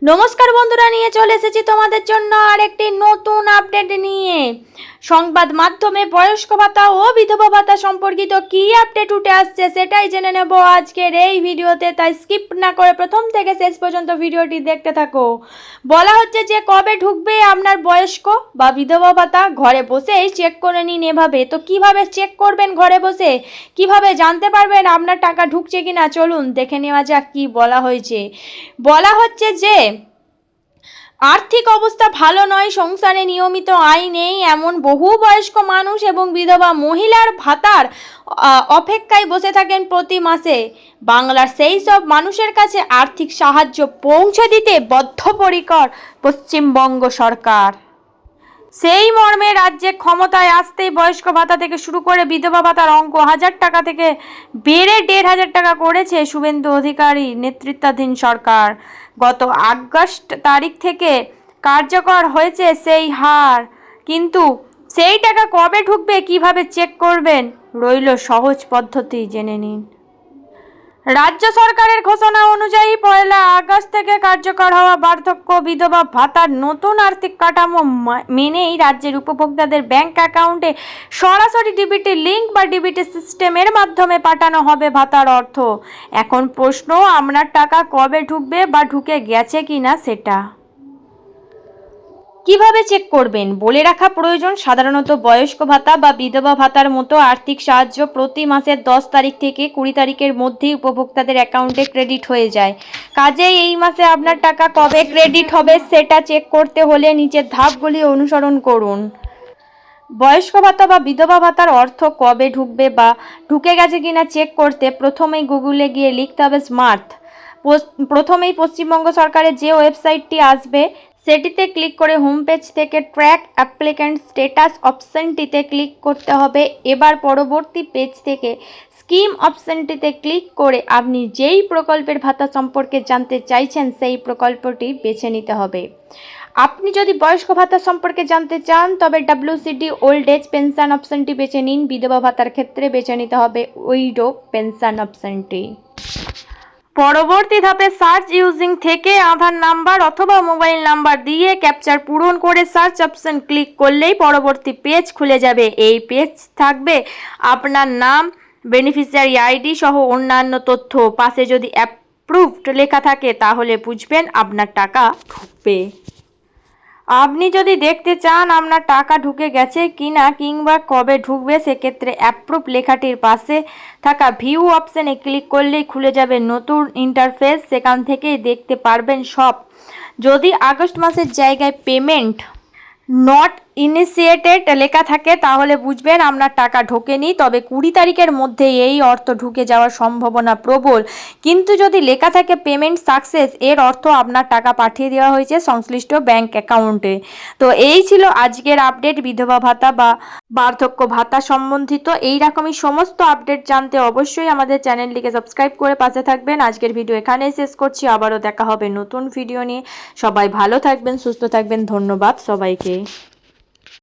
নমস্কার বন্ধুরা, নিয়ে চলে এসেছি তোমাদের জন্য আরেকটি নতুন আপডেট নিয়ে। সংবাদ মাধ্যমে বয়স্ক ভাতা ও বিধবা ভাতা সম্পর্কিত কী আপডেট উঠে আসছে সেটাই জেনে নেব আজকের এই ভিডিওতে, তাই স্কিপ না করে প্রথম থেকে শেষ পর্যন্ত ভিডিওটি দেখতে থাকো। বলা হচ্ছে যে কবে ঢুকবে আপনার বয়স্ক বা বিধবা ভাতা, ঘরে বসেই চেক করে নিন এভাবে। তো কিভাবে চেক করবেন ঘরে বসে, কিভাবে জানতে পারবেন আপনার টাকা ঢুকছে কিনা, চলুন দেখে নেওয়া যাক কি বলা হয়েছে। বলা হচ্ছে যে আর্থিক অবস্থা ভালো নয়, সংসারে নিয়মিত আয় নেই এমন বহু বয়স্ক মানুষ এবং বিধবা মহিলার ভাতার অপেক্ষায় বসে থাকেন প্রতি মাসে। বাংলার সেই সব মানুষের কাছে আর্থিক সাহায্য পৌঁছে দিতে বদ্ধপরিকর পশ্চিমবঙ্গ সরকার। সেই মর্মে রাজ্যে ক্ষমতায় আসতেই বয়স্ক ভাতা থেকে শুরু করে বিধবা ভাতার অঙ্ক 1000 টাকা থেকে বেড়ে 1500 টাকা করেছে শুভেন্দু অধিকারী নেতৃত্বাধীন সরকার। গত আগস্ট তারিখ থেকে কার্যকর হয়েছে সেই হার, কিন্তু সেই টাকা কবে ঢুকবে, কিভাবে চেক করবেন, রইল সহজ পদ্ধতি, জেনে নিন। রাজ্য সরকারের ঘোষণা অনুযায়ী 1 আগস্ট থেকে কার্যকর হওয়া বার্ধক্য বিধবা ভাতার নতুন আর্থিক কাঠামো মেনেই রাজ্যের উপভোক্তাদের ব্যাংক অ্যাকাউন্টে সরাসরি ডিবিটি লিঙ্ক বা ডিবিটি সিস্টেমের মাধ্যমে পাঠানো হবে ভাতার অর্থ। এখন প্রশ্ন, আপনার টাকা কবে ঢুকবে বা ঢুকে গেছে কিনা সেটা কিভাবে চেক করবেন বলে রাখা প্রয়োজন। সাধারণত বয়স্ক ভাতা বা বিধবা ভাতার মতো আর্থিক সাহায্য প্রতি মাসের 10 তারিখ থেকে 20 তারিখের মধ্যেই উপভোক্তাদের অ্যাকাউন্টে ক্রেডিট হয়ে যায়। কাজেই এই মাসে আপনার টাকা কবে ক্রেডিট হবে সেটা চেক করতে হলে নিচের ধাপগুলি অনুসরণ করুন। বয়স্ক ভাতা বা বিধবা ভাতার অর্থ কবে ঢুকবে বা ঢুকে গেছে কিনা চেক করতে প্রথমেই গুগলে গিয়ে লিখতে হবে স্মার্ট। প্রথমেই পশ্চিমবঙ্গ সরকারের যে ওয়েবসাইটটি আসবে সেটিতে ক্লিক করে হোম পেজ থেকে ট্র্যাক অ্যাপ্লিক্যান্ট স্ট্যাটাস অপশানটিতে ক্লিক করতে হবে। এবার পরবর্তী পেজ থেকে স্কিম অপশানটিতে ক্লিক করে আপনি যেই প্রকল্পের ভাতা সম্পর্কে জানতে চাইছেন সেই প্রকল্পটি বেছে নিতে হবে। আপনি যদি বয়স্ক ভাতা সম্পর্কে জানতে চান তবে WCD ওল্ড এজ পেনশন অপশানটি বেছে নিন। বিধবা ভাতার ক্ষেত্রে বেছে নিতে হবে উইডো পেনশন অপশানটি। পরবর্তী ধাপে সার্চ ইউজিং থেকে আধার নাম্বার অথবা মোবাইল নাম্বার দিয়ে ক্যাপচার পূরণ করে সার্চ অপশন ক্লিক করলেই পরবর্তী পেজ খুলে যাবে। এই পেজ থাকবে আপনার নাম, বেনিফিশিয়ারি আইডি সহ অন্যান্য তথ্য। পাশে যদি অ্যাপ্রুভড লেখা থাকে তাহলে বুঝবেন আপনার টাকা ঢুকবে। আপনি যদি দেখতে চান আপনার টাকা ঢুকে গেছে কিনা কিংবা কবে ঢুকবে, সেক্ষেত্রে অ্যাপ্রুভ লেখাটির পাশে থাকা ভিউ অপশানে ক্লিক করলেই খুলে যাবে নতুন ইন্টারফেস। সেখান থেকেই দেখতে পারবেন সব। যদি আগস্ট মাসের জায়গায় পেমেন্ট নট ইনিশিয়েটেড লেখা থাকে তাহলে বুঝবেন আপনার টাকা ঢোকেনি, তবে 20 তারিখের মধ্যে এই অর্থ ঢুকে যাওয়ার সম্ভাবনা প্রবল। কিন্তু যদি লেখা থাকে পেমেন্ট সাকসেস, এর অর্থ আপনার টাকা পাঠিয়ে দেওয়া হয়েছে সংশ্লিষ্ট ব্যাংক অ্যাকাউন্টে। তো এই ছিল আজকের আপডেট বিধবা ভাতা বা বার্ধক্য ভাতা সম্বন্ধিত। এই রকমই সমস্ত আপডেট জানতে অবশ্যই আমাদের চ্যানেলটিকে সাবস্ক্রাইব করে পাশে থাকবেন। আজকের ভিডিও এখানেই শেষ করছি, আবারও দেখা হবে নতুন ভিডিও নিয়ে। সবাই ভালো থাকবেন, সুস্থ থাকবেন, ধন্যবাদ সবাইকে।